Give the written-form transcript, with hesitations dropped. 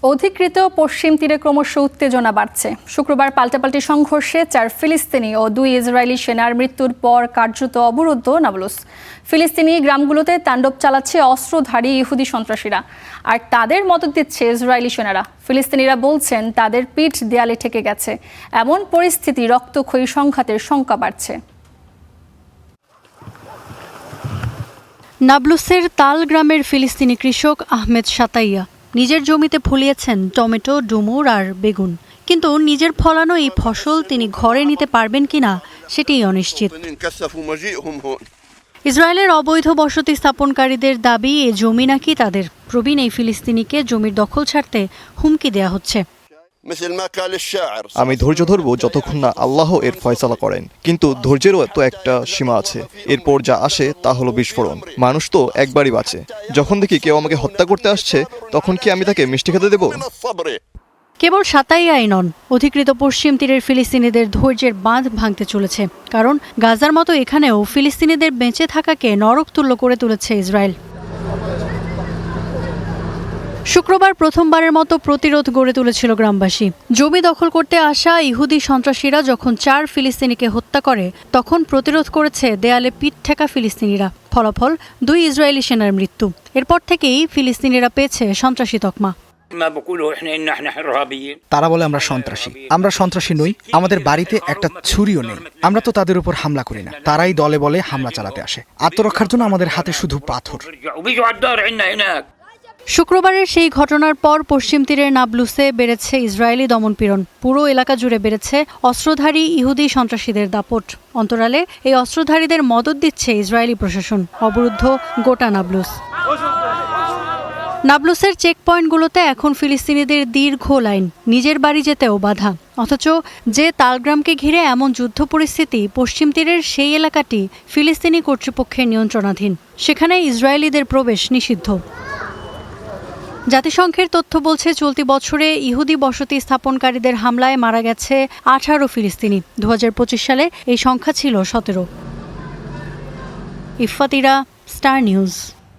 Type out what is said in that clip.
অধিকৃত পশ্চিম তীরে ক্রমশ উত্তেজনা বাড়ছে। শুক্রবার পাল্টাপাল্টি সংঘর্ষে 4 ফিলিস্তিনি ও 2 ইসরায়েলি সেনার মৃত্যুর পর কার্যত অবরুদ্ধ নাবলুস। ফিলিস্তিনি গ্রামগুলোতে তাণ্ডব চালাচ্ছে অস্ত্রধারী ইহুদি সন্ত্রাসীরা, আর তাদের মদদ দিচ্ছে ইসরায়েলি সেনারা। ফিলিস্তিনিরা বলছেন তাদের পিঠ দেয়ালে ঠেকে গেছে। এমন পরিস্থিতি রক্তক্ষয়ী সংঘাতের শঙ্কা বাড়ছে। নাবলুসের তাল গ্রামের ফিলিস্তিনি কৃষক আহমেদ সাতাইয়া নিজের জমিতে ফলিয়েছেন টমেটো, ডুমুর আর বেগুন, কিন্তু নিজের ফলানো এই ফসল তিনি ঘরে নিতে পারবেন কিনা সেটিই অনিশ্চিত। ইসরায়েলের অবৈধ বসতি স্থাপনকারীদের দাবি এ জমি নাকি তাদের। প্রবীণ এই ফিলিস্তিনিকে জমির দখল ছাড়তে হুমকি দেয়া হচ্ছে। আমি ধৈর্য ধরবো যতক্ষণ না আল্লাহ এর ফয়সালা করেন, কিন্তু ধৈর্যেরও তো একটা সীমা আছে। এরপর যা আসে তা হলো বিস্ফোরণ। মানুষ তো একবারই বাঁচে। যখন দেখি কেউ আমাকে হত্যা করতে আসছে, তখন কি আমি তাকে মিষ্টি খেতে দেব? কেবল সাতাইয়াই নন, অধিকৃত পশ্চিম তীরের ফিলিস্তিনিদের ধৈর্যের বাঁধ ভাঙতে চলেছে। কারণ গাজার মতো এখানেও ফিলিস্তিনিদের বেঁচে থাকাকে নরকতুল্য করে তুলেছে ইসরায়েল। শুক্রবার প্রথমবারের মতো প্রতিরোধ গড়ে তুলেছিল গ্রামবাসী। জমি দখল করতে আসা ইহুদি সন্ত্রাসীরা যখন 4 ফিলিস্তিনিকে হত্যা করে, তখন প্রতিরোধ করেছে দেয়ালে পিঠ ঠেকা ফিলিস্তিনিরা। ফলাফল 2 ইসরায়েলি সেনার মৃত্যু। এরপর থেকেই ফিলিস্তিনিরা পেয়েছে সন্ত্রাসী তকমা। তারা বলে আমরা সন্ত্রাসী নই। আমাদের বাড়িতে একটা ছুরিও নেই। আমরা তো তাদের উপর হামলা করি না, তারাই দলে বলে হামলা চালাতে আসে। আত্মরক্ষার জন্য আমাদের হাতে শুধু পাথর। শুক্রবারের সেই ঘটনার পর পশ্চিম তীরের নাবলুসে বেড়েছে ইসরায়েলি দমনপীড়ন। পুরো এলাকা জুড়ে বেড়েছে অস্ত্রধারী ইহুদি সন্ত্রাসীদের দাপট। অন্তরালে এই অস্ত্রধারীদের মদত দিচ্ছে ইসরায়েলি প্রশাসন। অবরুদ্ধ গোটা নাবলুস। নাবলুসের চেকপয়েন্টগুলোতে এখন ফিলিস্তিনিদের দীর্ঘ লাইন, নিজের বাড়ি যেতেও বাধা। অথচ যে তালগ্রামকে ঘিরে এমন যুদ্ধ পরিস্থিতি, পশ্চিম তীরের সেই এলাকাটি ফিলিস্তিনি কর্তৃপক্ষের নিয়ন্ত্রণাধীন। সেখানে ইসরায়েলিদের প্রবেশ নিষিদ্ধ। জাতিসংঘের তথ্য বলছে চলতি বছরে ইহুদি বসতি স্থাপনকারীদের হামলায় মারা গেছে 18 ফিলিস্তিনি। 2025 সালে এই সংখ্যা ছিল 17। Iffat Ira, star news.